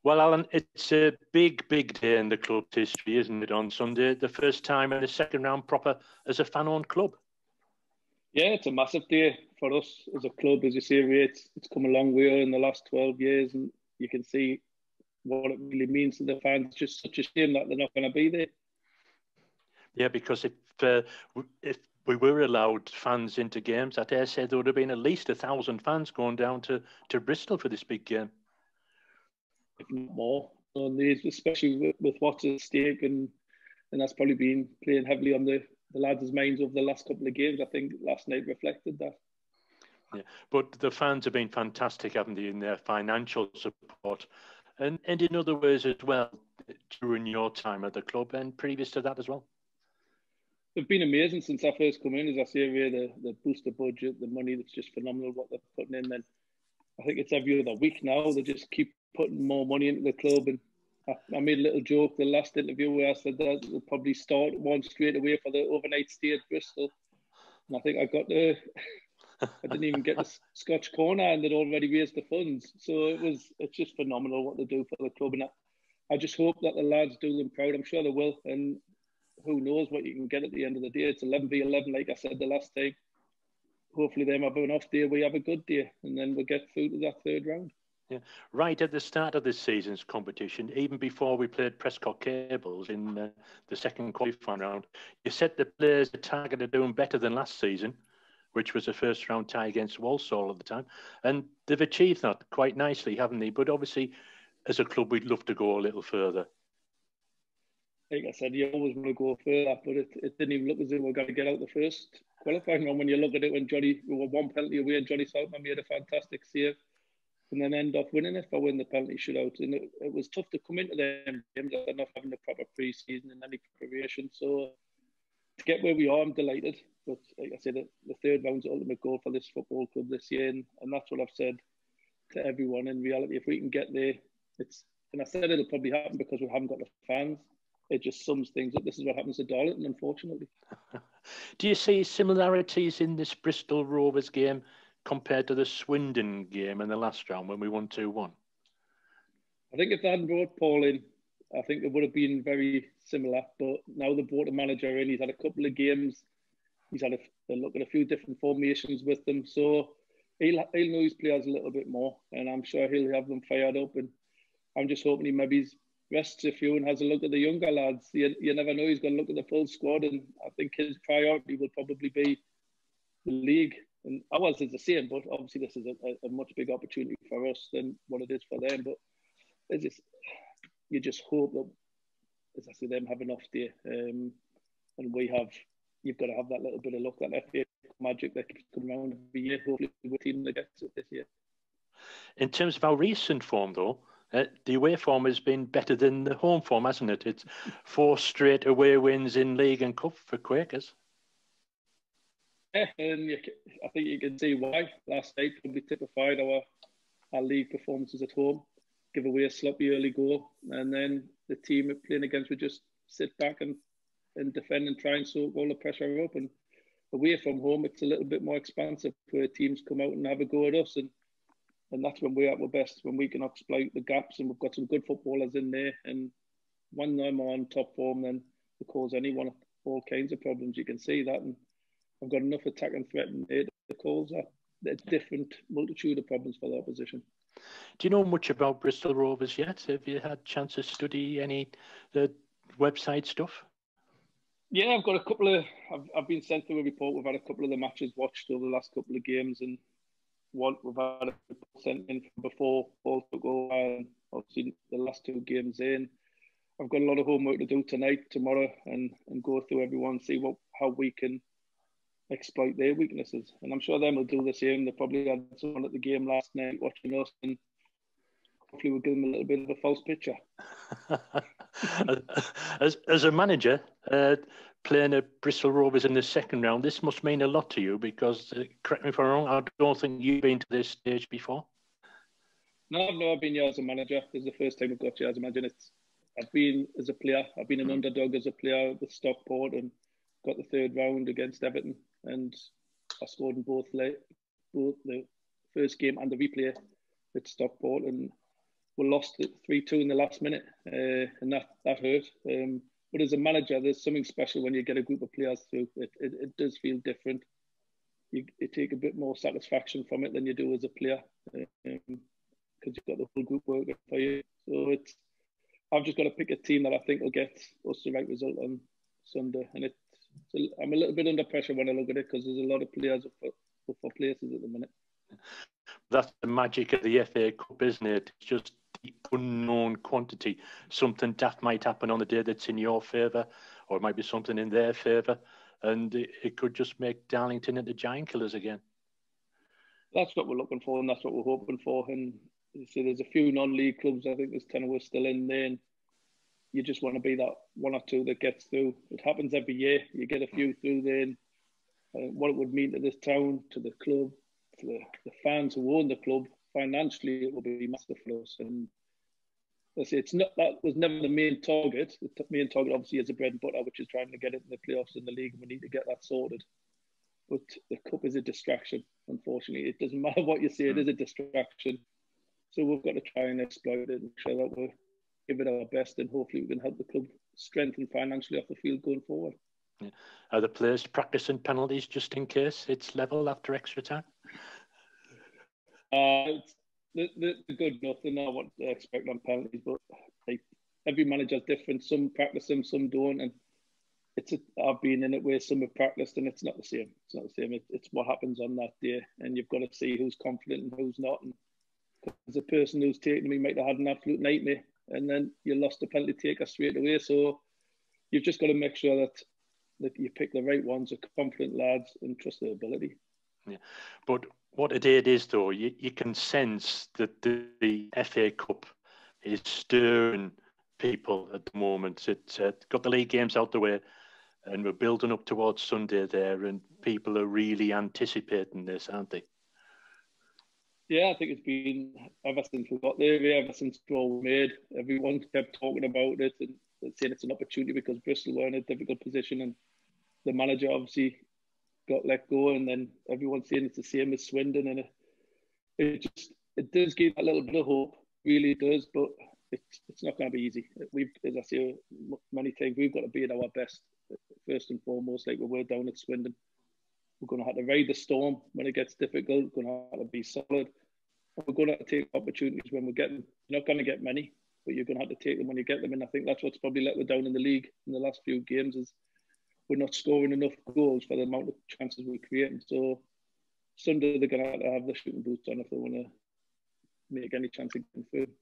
Well, Alan, it's a big, big day in the club's history, isn't it, on Sunday? The first time in a second round proper as a fan-owned club. Yeah, it's a massive day for us as a club. As you say, Ray, it's come a long way in the last 12 years, and you can see what it really means to the fans. It's just such a shame that they're not going to be there. Yeah, because if we were allowed fans into games, I dare say there would have been at least 1,000 fans going down to Bristol for this big game. If not more, especially with what's at stake, and that's probably been playing heavily on the lads' minds over the last couple of games. I think last night reflected that. Yeah, but the fans have been fantastic, haven't they, in their financial support and in other ways as well during your time at the club and previous to that as well. They've been amazing since I first come in. As I say, Ray, the booster budget, the money, that's just phenomenal what they're putting in. Then I think it's every other week now. They just keep putting more money into the club. And I made a little joke the last interview where I said that they'll probably start one straight away for the overnight stay at Bristol. And I think I didn't even get the Scotch corner, and they'd already raised the funds. So it's just phenomenal what they do for the club. And I just hope that the lads do them proud. I'm sure they will. And who knows what you can get at the end of the day. It's 11v11, like I said the last time. Hopefully them have an off day, we have a good day, and then we'll get through to that third round. Yeah, right at the start of this season's competition, even before we played Prescott Cables in the second qualifying round, you set the players a target of doing better than last season, which was a first round tie against Walsall at the time. And they've achieved that quite nicely, haven't they? But obviously, as a club, we'd love to go a little further. Like I said, you always want to go further, but it didn't even look as if we were going to get out the first qualifying round. When you look at it, we were one penalty away and Johnny Saltman made a fantastic save and then end up winning it for winning the penalty shootout. And it was tough to come into them games after not having a proper pre-season and any preparation. So to get where we are, I'm delighted. But like I said, the third round's the ultimate goal for this football club this year. And that's what I've said to everyone. In reality, if we can get there, and I said it'll probably happen because we haven't got the fans. It just sums things up. This is what happens to Darlington, unfortunately. Do you see similarities in this Bristol Rovers game compared to the Swindon game in the last round when we won 2-1? I think if they hadn't brought Paul in, I think it would have been very similar. But now they brought a manager in. He's had a couple of games. He's had a look at a few different formations with them. So he'll know his players a little bit more. And I'm sure he'll have them fired up. And I'm just hoping he maybe rests a few and has a look at the younger lads. You never know, he's going to look at the full squad, and I think his priority will probably be the league. And ours is the same, but obviously this is a much bigger opportunity for us than what it is for them. But you just hope that, as I say, them have an off day, and you've got to have that little bit of luck, that FA magic that keeps coming around every year. Hopefully we're a team that gets it this year. In terms of our recent form, though, the away form has been better than the home form, hasn't it? It's 4 straight away wins in League and Cup for Quakers. Yeah, and I think you can see why. Last night we typified our league performances at home, give away a sloppy early goal, and then the team we're playing against would just sit back and defend and try and soak all the pressure up. And away from home, it's a little bit more expansive, where teams come out and have a go at us, and that's when we're at our best, when we can exploit the gaps, and we've got some good footballers in there. And when they're on top form, then it cause anyone all kinds of problems. You can see that, and I've got enough attack and threat in there to cause a different multitude of problems for the opposition. Do you know much about Bristol Rovers yet? Have you had a chance to study any the website stuff? Yeah, I've got a couple of. I've been sent through a report. We've had a couple of the matches watched over the last couple of games, and we've had a report sent in from before Paul took over, and obviously the last 2 games in. I've got a lot of homework to do tonight, tomorrow, and go through everyone, see how we can exploit their weaknesses. And I'm sure them will do the same. They probably had someone at the game last night watching us, and hopefully we'll give them a little bit of a false picture. As a manager, playing at Bristol Rovers in the second round, this must mean a lot to you because, correct me if I'm wrong, I don't think you've been to this stage before. No, I've been here as a manager. This is the first time I've got here as a manager. I've been as a player. I've been an underdog as a player with Stockport and got the third round against Everton, and I scored in both the first game and the replay at Stockport. And we lost it 3-2 in the last minute, and that hurt. But as a manager, there's something special when you get a group of players through. It does feel different. You take a bit more satisfaction from it than you do as a player, because you've got the whole group working for you. So I've just got to pick a team that I think will get us the right result on Sunday. And I'm a little bit under pressure when I look at it, because there's a lot of players up for places at the minute. That's the magic of the FA Cup, isn't it? It's just the unknown quantity. Something daft might happen on the day that's in your favour, or it might be something in their favour, and it could just make Darlington into giant killers again. That's what we're looking for, and that's what we're hoping for. And you see, there's a few non-league clubs. I think there's 10 of us still in there, and you just want to be that one or two that gets through. It happens every year. You get a few through there, and what it would mean to this town, to the club, to the fans who own the club, financially, it will be massive for us. And that was never the main target. The main target, obviously, is the bread and butter, which is trying to get into the playoffs in the league, and we need to get that sorted. But the cup is a distraction, unfortunately. It doesn't matter what you say, it is a distraction. So we've got to try and exploit it and show that we'll give it our best, and hopefully we can help the club strengthen financially off the field going forward. Yeah. Are the players practicing penalties just in case it's level after extra time? They're good enough. They know what they expect on penalties, but every manager's different. Some practice them, some don't, and I've been in it where some have practiced, and it's not the same. It's not the same. It's what happens on that day, and you've got to see who's confident and who's not. And because the person who's taking me might have had an absolute nightmare, and then you lost the penalty taker straight away. So you've just got to make sure that you pick the right ones, the confident lads, and trust their ability. Yeah, but what it is, though, you can sense that the FA Cup is stirring people at the moment. It's got the league games out the way, and we're building up towards Sunday there, and people are really anticipating this, aren't they? Yeah, I think it's been ever since we got there, ever since draw was made. Everyone kept talking about it and saying it's an opportunity because Bristol were in a difficult position, and the manager obviously got let go, and then everyone's saying it's the same as Swindon, and it does give a little bit of hope, really does, but it's not going to be easy. As I say many times, we've got to be at our best first and foremost, like we were down at Swindon. We're going to have to ride the storm when it gets difficult. We're going to have to be solid. We're going to have to take opportunities when we're getting. You're not going to get many, but you're going to have to take them when you get them. And I think that's what's probably let us down in the league in the last few games, is we're not scoring enough goals for the amount of chances we're creating. So Sunday they're going to have the shooting boots on if they want to make any chance of getting through.